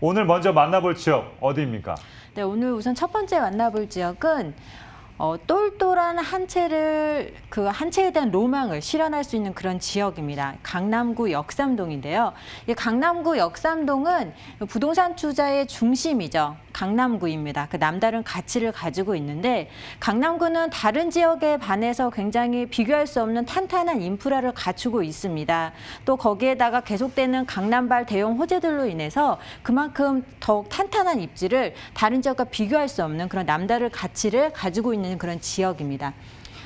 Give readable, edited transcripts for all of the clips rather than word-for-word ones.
오늘 먼저 만나볼 지역 어디입니까? 네, 오늘 우선 첫 번째 만나볼 지역은 똘똘한 한 채에 대한 로망을 실현할 수 있는 그런 지역입니다. 강남구 역삼동인데요. 이 강남구 역삼동은 부동산 투자의 중심이죠. 강남구입니다. 그 남다른 가치를 가지고 있는데 강남구는 다른 지역에 반해서 굉장히 비교할 수 없는 탄탄한 인프라를 갖추고 있습니다. 또 거기에다가 계속되는 강남발 대형 호재들로 인해서 그만큼 더욱 탄탄한 입지를 다른 지역과 비교할 수 없는 그런 남다른 가치를 가지고 있는 그런 지역입니다.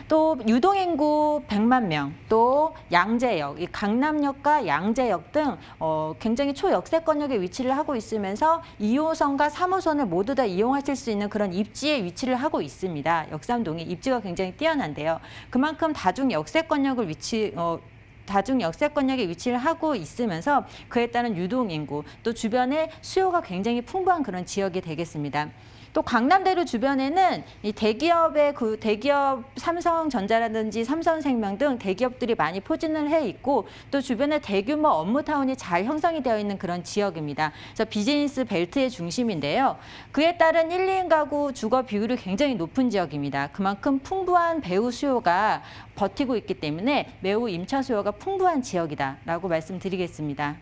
또 유동인구 100만 명, 또 양재역, 이 강남역과 양재역 등 굉장히 초역세권역에 위치를 하고 있으면서 2호선과 3호선을 모두 다 이용하실 수 있는 그런 입지에 위치를 하고 있습니다. 역삼동이 입지가 굉장히 뛰어난데요. 그만큼 다중 역세권역에 위치를 하고 있으면서 그에 따른 유동인구, 또 주변에 수요가 굉장히 풍부한 그런 지역이 되겠습니다. 또 강남대로 주변에는 이 대기업 삼성전자라든지 삼성생명 등 대기업들이 많이 포진을 해 있고 또 주변에 대규모 업무타운이 잘 형성이 되어 있는 그런 지역입니다. 그래서 비즈니스 벨트의 중심인데요. 그에 따른 1, 2인 가구 주거 비율이 굉장히 높은 지역입니다. 그만큼 풍부한 배우 수요가 버티고 있기 때문에 매우 임차 수요가 풍부한 지역이다라고 말씀드리겠습니다.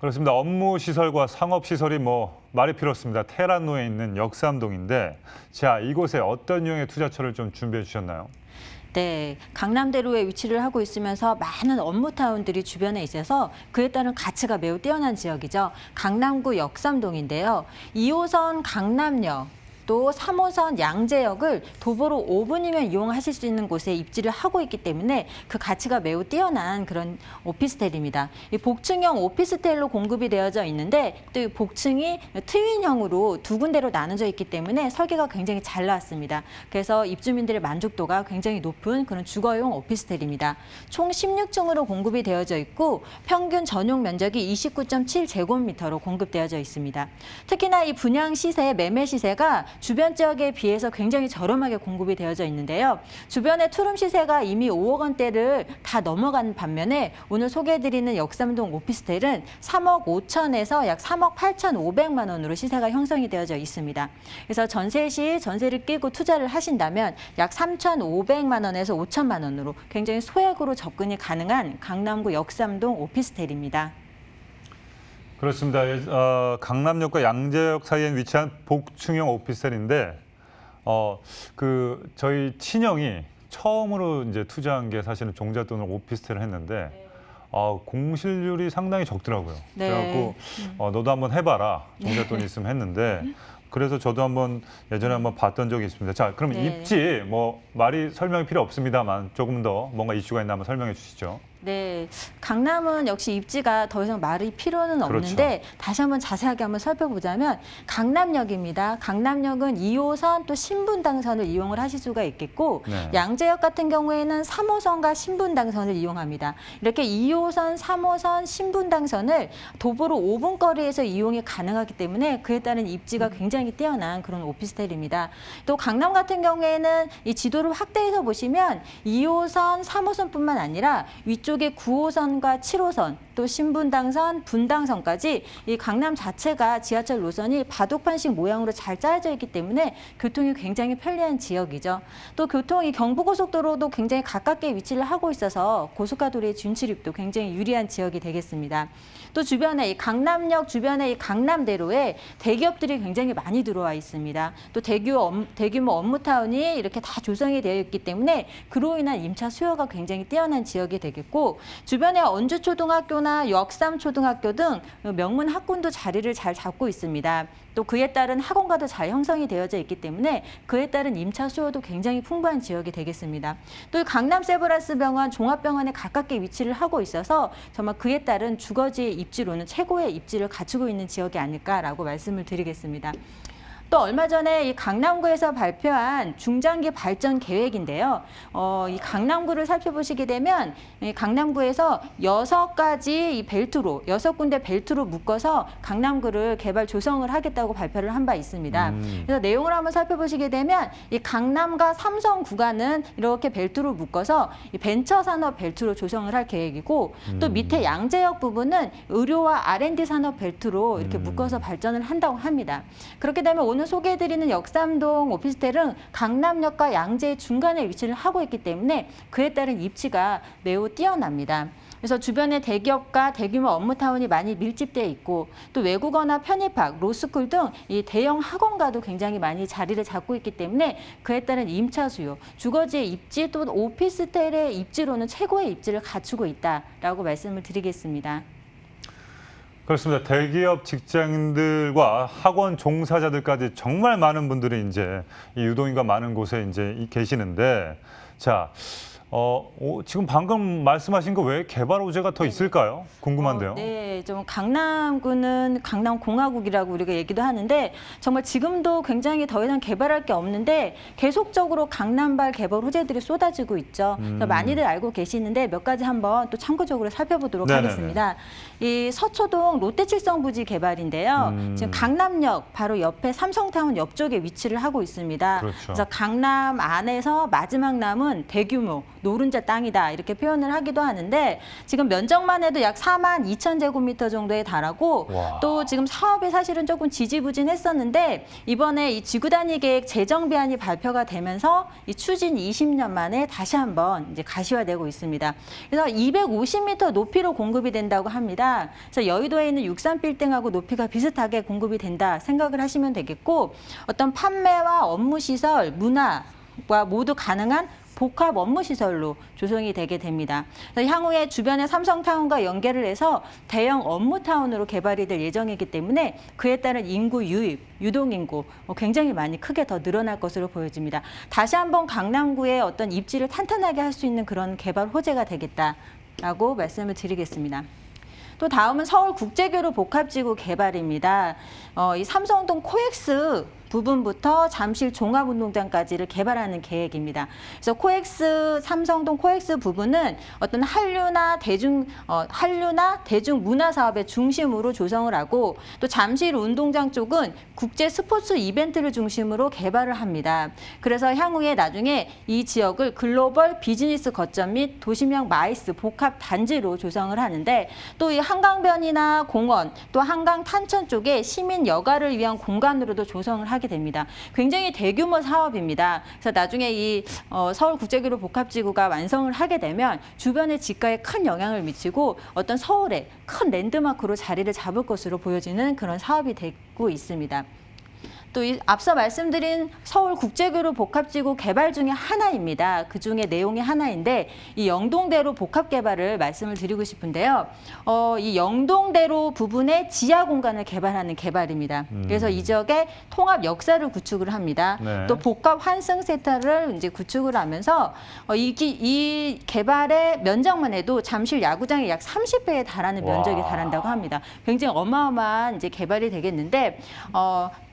그렇습니다. 업무 시설과 상업 시설이 말이 필요 없습니다. 테란로에 있는 역삼동인데, 자, 이곳에 어떤 유형의 투자처를 좀 준비해 주셨나요? 네, 강남대로에 위치를 하고 있으면서 많은 업무타운들이 주변에 있어서 그에 따른 가치가 매우 뛰어난 지역이죠. 강남구 역삼동인데요. 2호선 강남역, 또 3호선 양재역을 도보로 5분이면 이용하실 수 있는 곳에 입지를 하고 있기 때문에 그 가치가 매우 뛰어난 그런 오피스텔입니다. 이 복층형 오피스텔로 공급이 되어져 있는데 또 이 복층이 트윈형으로 두 군데로 나눠져 있기 때문에 설계가 굉장히 잘 나왔습니다. 그래서 입주민들의 만족도가 굉장히 높은 그런 주거용 오피스텔입니다. 총 16층으로 공급이 되어져 있고 평균 전용 면적이 29.7제곱미터로 공급되어져 있습니다. 특히나 이 분양 시세, 매매 시세가 주변 지역에 비해서 굉장히 저렴하게 공급이 되어져 있는데요. 주변의 투룸 시세가 이미 5억 원대를 다 넘어간 반면에 오늘 소개해드리는 역삼동 오피스텔은 3억 5천에서 약 3억 8,500만 원으로 시세가 형성이 되어져 있습니다. 그래서 전세 시 전세를 끼고 투자를 하신다면 약 3,500만 원에서 5천만 원으로 굉장히 소액으로 접근이 가능한 강남구 역삼동 오피스텔입니다. 그렇습니다. 강남역과 양재역 사이에 위치한 복층형 오피스텔인데, 저희 친형이 처음으로 이제 투자한 게 사실은 종잣돈으로 오피스텔을 했는데, 공실률이 상당히 적더라고요. 네. 그래갖고 너도 한번 해봐라. 종잣돈이 있으면 했는데. 그래서 저도 예전에 한번 봤던 적이 있습니다. 자, 그럼 네. 입지 말이 설명이 필요 없습니다만 조금 더 뭔가 이슈가 있나 한번 설명해 주시죠. 네, 강남은 역시 입지가 더 이상 말이 필요는 없는데 그렇죠. 다시 한번 자세하게 한번 살펴보자면 강남역입니다. 강남역은 2호선 또 신분당선을 이용을 하실 수가 있겠고 네. 양재역 같은 경우에는 3호선과 신분당선을 이용합니다. 이렇게 2호선, 3호선, 신분당선을 도보로 5분 거리에서 이용이 가능하기 때문에 그에 따른 입지가 굉장히 뛰어난 그런 오피스텔입니다. 또 강남 같은 경우에는 이 지도를 확대해서 보시면 2호선, 3호선뿐만 아니라 위쪽에 9호선과 7호선, 또 신분당선, 분당선까지 이 강남 자체가 지하철 노선이 바둑판식 모양으로 잘 짜여져 있기 때문에 교통이 굉장히 편리한 지역이죠. 또 교통이 경부고속도로도 굉장히 가깝게 위치를 하고 있어서 고속가도로의 진출입도 굉장히 유리한 지역이 되겠습니다. 또 주변에 이 강남역 주변에 이 강남대로에 대기업들이 굉장히 많이 들어와 있습니다. 또 대규모 업무타운이 이렇게 다 조성이 되어 있기 때문에 그로 인한 임차 수요가 굉장히 뛰어난 지역이 되겠고 주변에 언주초등학교나 역삼초등학교 등 명문 학군도 자리를 잘 잡고 있습니다. 또 그에 따른 학원가도 잘 형성이 되어져 있기 때문에 그에 따른 임차 수요도 굉장히 풍부한 지역이 되겠습니다. 또 강남 세브란스 병원, 종합병원에 가깝게 위치를 하고 있어서 정말 그에 따른 주거지의 입지로는 최고의 입지를 갖추고 있는 지역이 아닐까라고 말씀을 드리겠습니다. 또 얼마 전에 이 강남구에서 발표한 중장기 발전 계획인데요. 이 강남구를 살펴보시게 되면 이 강남구에서 6가지 이 벨트로 6군데 벨트로 묶어서 강남구를 개발 조성을 하겠다고 발표를 한 바 있습니다. 그래서 내용을 한번 살펴보시게 되면 이 강남과 삼성 구간은 이렇게 벨트로 묶어서 이 벤처 산업 벨트로 조성을 할 계획이고 또 밑에 양재역 부분은 의료와 R&D 산업 벨트로 이렇게 묶어서 발전을 한다고 합니다. 그렇게 되면 오늘 소개해드리는 역삼동 오피스텔은 강남역과 양재 중간에 위치를 하고 있기 때문에 그에 따른 입지가 매우 뛰어납니다. 그래서 주변에 대기업과 대규모 업무타운이 많이 밀집되어 있고 또 외국어나 편입학, 로스쿨 등 이 대형 학원가도 굉장히 많이 자리를 잡고 있기 때문에 그에 따른 임차 수요, 주거지의 입지 또 오피스텔의 입지로는 최고의 입지를 갖추고 있다라고 말씀을 드리겠습니다. 그렇습니다. 대기업 직장인들과 학원 종사자들까지 정말 많은 분들이 이제 이 유동인가 많은 곳에 이제 계시는데, 자, 지금 방금 말씀하신 거 외에 개발 호재가 더 있을까요? 궁금한데요. 네, 좀 강남구는 강남공화국이라고 우리가 얘기도 하는데 정말 지금도 굉장히 더 이상 개발할 게 없는데 계속적으로 강남발 개발 호재들이 쏟아지고 있죠. 그래서 많이들 알고 계시는데 몇 가지 한번 또 참고적으로 살펴보도록 네네네. 하겠습니다. 이 서초동 롯데칠성부지 개발인데요. 지금 강남역 바로 옆에 삼성타운 옆쪽에 위치를 하고 있습니다. 그렇죠. 그래서 강남 안에서 마지막 남은 대규모 노른자 땅이다 이렇게 표현을 하기도 하는데 지금 면적만 해도 약 42,000제곱미터 정도에 달하고 와. 또 지금 사업이 사실은 조금 지지부진했었는데 이번에 이 지구단위 계획 재정비안이 발표가 되면서 이 추진 20년 만에 다시 한번 이제 가시화되고 있습니다. 그래서 250m 높이로 공급이 된다고 합니다. 그래서 여의도에 있는 63빌딩하고 높이가 비슷하게 공급이 된다 생각을 하시면 되겠고 어떤 판매와 업무 시설, 문화와 모두 가능한 복합 업무 시설로 조성이 되게 됩니다. 그래서 향후에 주변의 삼성타운과 연계를 해서 대형 업무타운으로 개발이 될 예정이기 때문에 그에 따른 인구 유입, 유동인구 굉장히 많이 크게 더 늘어날 것으로 보여집니다. 다시 한번 강남구의 어떤 입지를 탄탄하게 할 수 있는 그런 개발 호재가 되겠다라고 말씀을 드리겠습니다. 또 다음은 서울국제교류 복합지구 개발입니다. 이 삼성동 코엑스 부분부터 잠실 종합운동장까지를 개발하는 계획입니다. 그래서 삼성동 코엑스 부분은 어떤 한류나 대중문화 사업의 중심으로 조성을 하고 또 잠실 운동장 쪽은 국제 스포츠 이벤트를 중심으로 개발을 합니다. 그래서 향후에 나중에 이 지역을 글로벌 비즈니스 거점 및 도시명 마이스 복합 단지로 조성을 하는데 또 이 한강변이나 공원 또 한강 탄천 쪽에 시민 여가를 위한 공간으로도 조성을 하게 됩니다. 굉장히 대규모 사업입니다. 그래서 나중에 이 서울국제교류 복합지구가 완성을 하게 되면 주변의 집가에 큰 영향을 미치고 어떤 서울의 큰 랜드마크로 자리를 잡을 것으로 보여지는 그런 사업이 되고 있습니다. 또 앞서 말씀드린 서울국제교류 복합지구 개발 중에 하나입니다. 그 중에 내용이 하나인데 이 영동대로 복합 개발을 말씀을 드리고 싶은데요. 이 영동대로 부분의 지하 공간을 개발하는 개발입니다. 그래서 이 지역에 통합 역사를 구축을 합니다. 네. 또 복합 환승 센터를 이제 구축을 하면서 이 개발의 면적만 해도 잠실 야구장의 약 30배에 달하는 면적이 달한다고 합니다. 굉장히 어마어마한 이제 개발이 되겠는데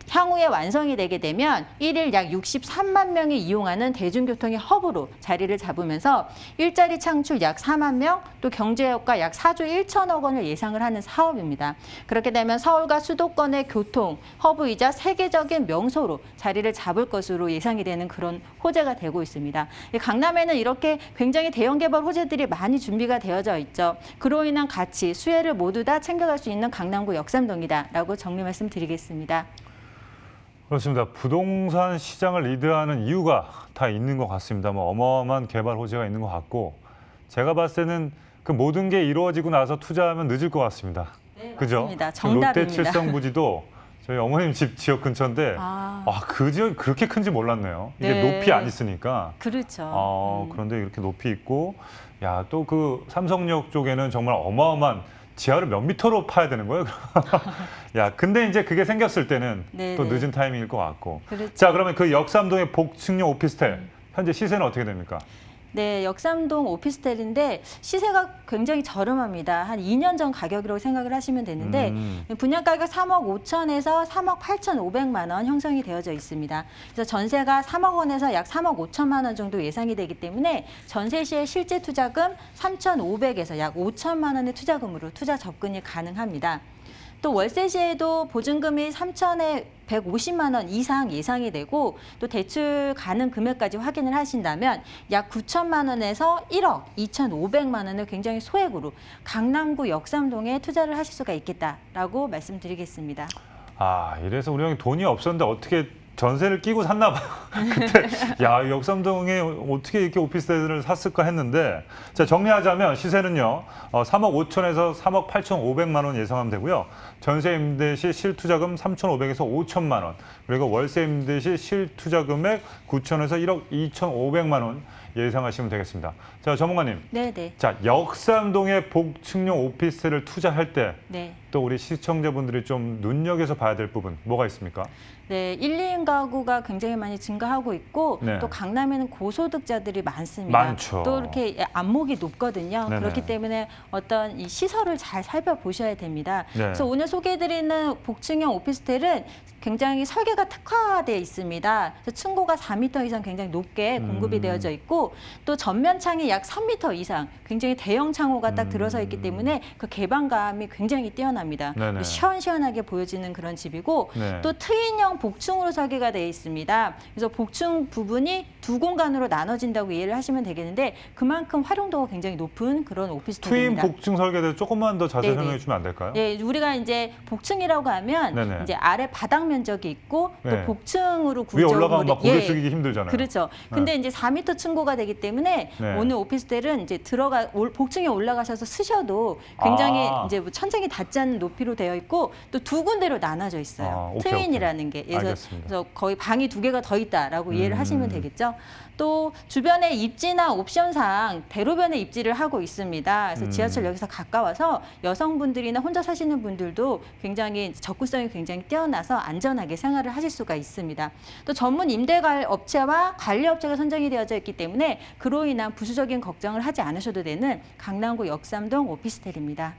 향후에 완성이 되게 되면 일일 약 63만 명이 이용하는 대중교통의 허브로 자리를 잡으면서 일자리 창출 약 4만 명, 또 경제효과 약 4조 1천억 원을 예상을 하는 사업입니다. 그렇게 되면 서울과 수도권의 교통, 허브이자 세계적인 명소로 자리를 잡을 것으로 예상이 되는 그런 호재가 되고 있습니다. 강남에는 이렇게 굉장히 대형 개발 호재들이 많이 준비가 되어져 있죠. 그로 인한 가치, 수혜를 모두 다 챙겨갈 수 있는 강남구 역삼동이다라고 정리 말씀드리겠습니다. 그렇습니다. 부동산 시장을 리드하는 이유가 다 있는 것 같습니다. 뭐 어마어마한 개발 호재가 있는 것 같고 제가 봤을 때는 그 모든 게 이루어지고 나서 투자하면 늦을 것 같습니다. 네, 그죠? 맞습니다. 정답입니다. 롯데칠성부지도 저희 어머님 집 지역 근처인데 그 지역이 그렇게 큰지 몰랐네요. 이게 네. 높이 안 있으니까. 그렇죠. 그런데 이렇게 높이 있고 또 그 삼성역 쪽에는 정말 어마어마한 지하를 몇 미터로 파야 되는 거예요? 근데 이제 그게 생겼을 때는 네네. 또 늦은 타이밍일 것 같고. 그렇죠. 자, 그러면 그 역삼동의 복층용 오피스텔 현재 시세는 어떻게 됩니까? 네, 역삼동 오피스텔인데 시세가 굉장히 저렴합니다. 한 2년 전 가격이라고 생각을 하시면 되는데 분양가격 3억 5천에서 3억 8,500만 원 형성이 되어져 있습니다. 그래서 전세가 3억 원에서 약 3억 5천만 원 정도 예상이 되기 때문에 전세 시의 실제 투자금 3,500에서 약 5천만 원의 투자금으로 투자 접근이 가능합니다. 또 월세 시에도 보증금이 3천에 150만 원 이상 예상이 되고 또 대출 가능 금액까지 확인을 하신다면 약 9천만 원에서 1억 2,500만 원을 굉장히 소액으로 강남구 역삼동에 투자를 하실 수가 있겠다라고 말씀드리겠습니다. 아, 이래서 우리 형이 돈이 없었는데 어떻게 전세를 끼고 샀나 봐요. 그때 야, 역삼동에 어떻게 이렇게 오피스텔을 샀을까 했는데 자, 정리하자면 시세는요. 3억 5천에서 3억 8,500만 원 예상하면 되고요. 전세 임대 시 실투자금 3,500에서 5천만 원. 그리고 월세 임대 시 실투자금액 9천에서 1억 2,500만 원 예상하시면 되겠습니다. 자, 전문가님. 네네. 자, 역삼동의 복층용 오피스텔을 투자할 때 또 네. 우리 시청자분들이 좀 눈여겨서 봐야 될 부분 뭐가 있습니까? 네, 1, 2인 가구가 굉장히 많이 증가하고 있고 네. 또 강남에는 고소득자들이 많습니다. 많죠. 또 이렇게 안목이 높거든요. 네네. 그렇기 때문에 어떤 이 시설을 잘 살펴보셔야 됩니다. 네. 그래서 오늘 소개해드리는 복층형 오피스텔은 굉장히 설계가 특화되어 있습니다. 그래서 층고가 4m 이상 굉장히 높게 공급이 되어져 있고 또 전면 창이 약 3m 이상 굉장히 대형 창호가 딱 들어서 있기 때문에 그 개방감이 굉장히 뛰어납니다. 네네. 시원시원하게 보여지는 그런 집이고 네. 또 트윈형 복층으로 설계가 되어 있습니다. 그래서 복층 부분이 두 공간으로 나눠진다고 이해를 하시면 되겠는데 그만큼 활용도가 굉장히 높은 그런 트윈 오피스텔입니다. 복층 설계에 대해서 조금만 더 자세히 네네. 설명해 주면 안 될까요? 네, 우리가 이제 복층이라고 하면 네네. 이제 아래 바닥 면적이 있고 또 네. 복층으로 위에 구조를 올라가면 막 고개 숙이기 힘들잖아요. 그렇죠. 근데 이제 4m 층고가 되기 때문에 네. 오늘 오피스텔은 이제 복층에 올라가셔서 쓰셔도 굉장히 아. 이제 뭐 천장이 닿지 않는 높이로 되어 있고 또 두 군데로 나눠져 있어요. 아, 오케이, 트윈이라는 게. 알겠습니다. 그래서 거의 방이 두 개가 더 있다라고 이해를 하시면 되겠죠. 또 주변에 입지나 옵션상 대로변에 입지를 하고 있습니다. 그래서 지하철 여기서 가까워서 여성분들이나 혼자 사시는 분들도 굉장히 접근성이 굉장히 뛰어나서 안전하게 생활을 하실 수가 있습니다. 또 전문 임대 업체와 관리 업체가 선정이 되어져 있기 때문에 그로 인한 부수적인 걱정을 하지 않으셔도 되는 강남구 역삼동 오피스텔입니다.